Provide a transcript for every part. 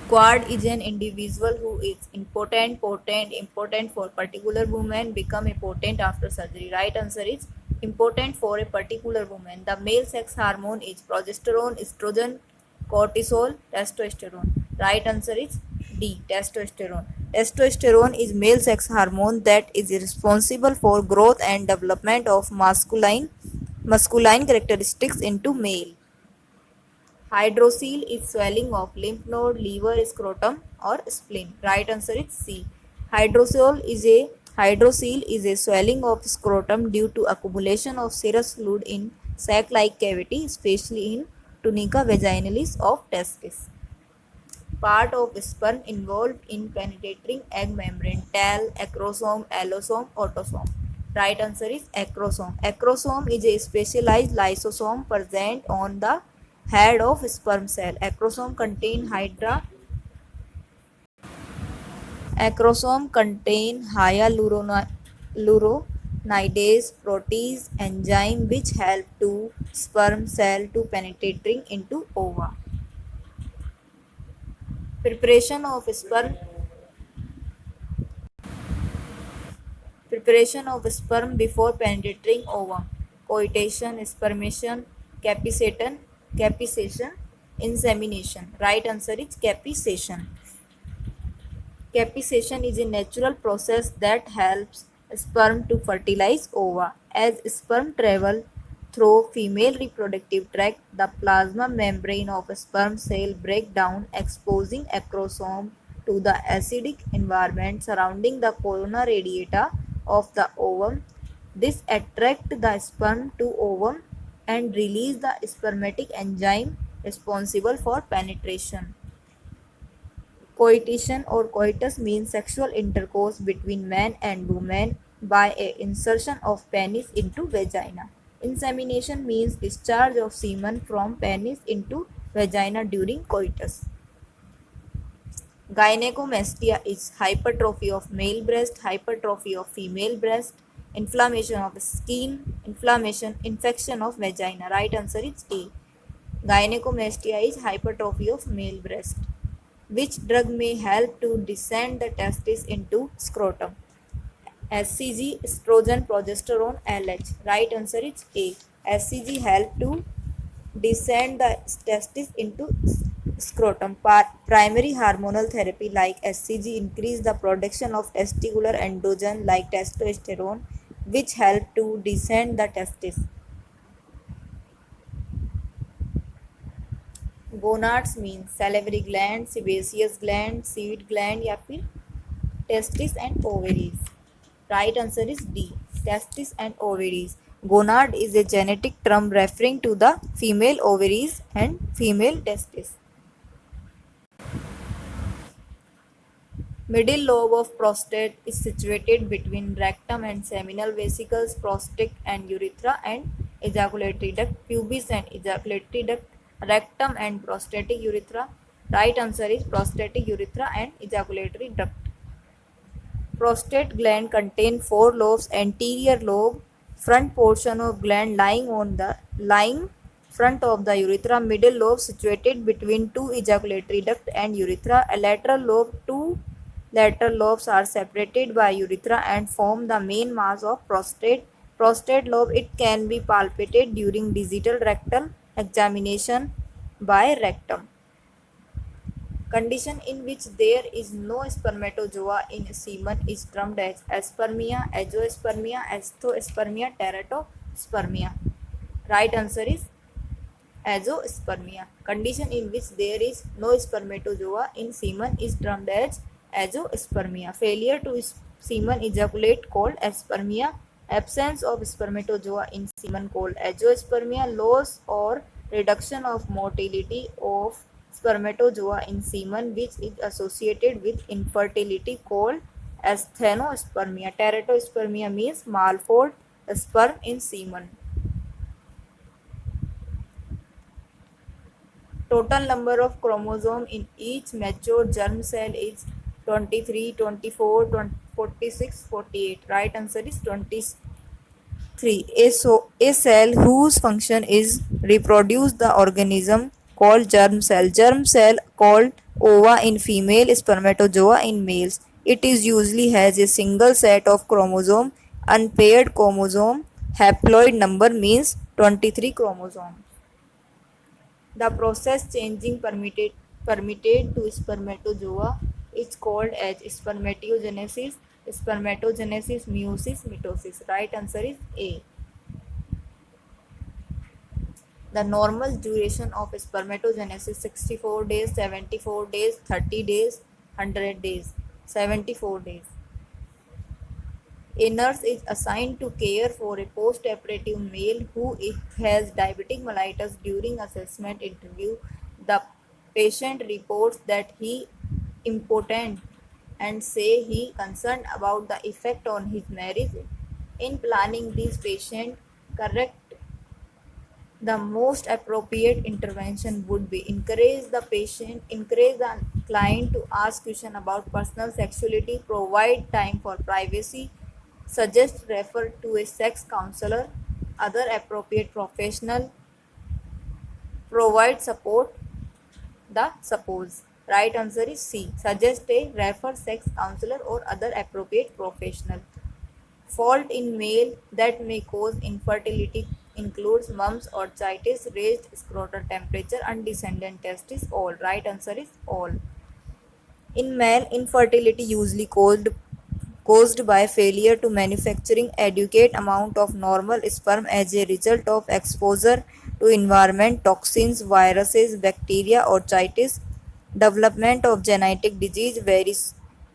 Quad is an individual who is important for particular woman, become important after surgery. Right answer is important for a particular woman. The male sex hormone is progesterone, estrogen, cortisol, testosterone. Right answer is D, testosterone. Testosterone is male sex hormone that is responsible for growth and development of masculine characteristics into male. Hydrocele is swelling of lymph node, liver, scrotum, or spleen. Right answer is C. Hydrocele is a swelling of scrotum due to accumulation of serous fluid in sac-like cavity, especially in tunica vaginalis of testis. Part of sperm involved in penetrating egg membrane: tail, acrosome, allosome, autosome. Right answer is acrosome. Acrosome is a specialized lysosome present on the head of sperm cell. Acrosome contain hyaluronidase protease enzyme which help to sperm cell to penetrating into ova. Preparation of sperm Preparation of sperm before penetrating ovum: coitation, spermation, capization, insemination. Right answer is capization. Capization is a natural process that helps sperm to fertilize ova. As sperm travel through female reproductive tract, the plasma membrane of a sperm cell break down, exposing acrosome to the acidic environment surrounding the corona radiata of the ovum. This attracts the sperm to ovum and release the spermatic enzyme responsible for penetration. Coition or coitus means sexual intercourse between man and woman by a insertion of penis into vagina. Insemination means discharge of semen from penis into vagina during coitus. Gynecomastia is hypertrophy of male breast, hypertrophy of female breast, inflammation of skin, infection of vagina. Right answer is A. Gynecomastia is hypertrophy of male breast. Which drug may help to descend the testis into scrotum? SCG, estrogen, progesterone, LH. Right answer is A. SCG help to descend the testis into scrotum. Primary hormonal therapy like SCG increase the production of testicular androgen like testosterone, which help to descend the testis. Gonads means salivary gland, sebaceous gland, seed gland या फिर testis and ovaries. Right answer is D. Testis and ovaries. Gonad is a genetic term referring to the female ovaries and female testis. Middle lobe of prostate is situated between rectum and seminal vesicles, prostate and urethra and ejaculatory duct, pubis and ejaculatory duct, rectum and prostatic urethra. Right answer is prostatic urethra and ejaculatory duct. Prostate gland contain 4 lobes: anterior lobe, front portion of gland lying front of the urethra, middle lobe situated between two ejaculatory duct and urethra, a lateral lobe. Two lateral lobes are separated by urethra and form the main mass of prostate. Prostate lobe, it can be palpated during digital rectal examination by rectum. Condition in which there is no spermatozoa in semen is termed as aspermia, azoospermia, asthospermia, teratospermia. Right answer is azoospermia. Condition in which there is no spermatozoa in semen is termed as azoospermia. Failure to semen ejaculate called aspermia. Absence of spermatozoa in semen called azoospermia. Loss or reduction of motility of spermatozoa in semen which is associated with infertility called asthenospermia. Teratospermia means malformed sperm in semen. Total number of chromosomes in each mature germ cell is 23, 24, 46, 48. Right answer is 23. A cell whose function is reproduce the organism called germ cell. Germ cell called ova in female, spermatozoa in males. It is usually has a single set of chromosome. Unpaired chromosome haploid number means 23 chromosomes. The process changing permitted to spermatozoa is called as spermatogenesis. Spermatogenesis, meiosis, mitosis. Right answer is A. The normal duration of spermatogenesis 64 days, 74 days, 30 days, 100 days. 74 days. A nurse is assigned to care for a post-operative male who has diabetic mellitus. During assessment interview, the patient reports that he impotent and say he concerned about the effect on his marriage. In planning this patient correct, the most appropriate intervention would be encourage the client to ask question about personal sexuality, provide time for privacy, suggest refer to a sex counselor, other appropriate professional, provide support the suppose. Right answer is C. Suggest a refer sex counselor or other appropriate professional. Fault in male that may cause infertility includes mumps, orchitis, raised scrotal temperature, undescended testis. All. Right answer is all. In male, infertility usually caused by failure to manufacturing adequate amount of normal sperm as a result of exposure to environment, toxins, viruses, bacteria, orchitis, development of genetic disease,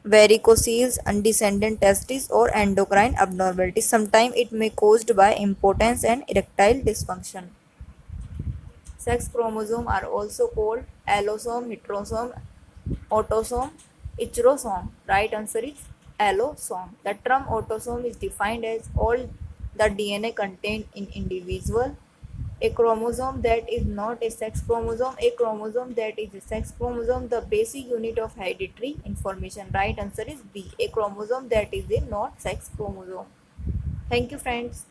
varicocele, undescended testis, or endocrine abnormalities. Sometimes it may caused by impotence and erectile dysfunction. Sex chromosomes are also called allosome, heterosome, autosome, heterosome. Right answer is allosome. The term autosome is defined as all the DNA contained in individual. A chromosome that is not a sex chromosome. A chromosome that is a sex chromosome. The basic unit of hereditary information. Right answer is B. A chromosome that is a not sex chromosome. Thank you, friends.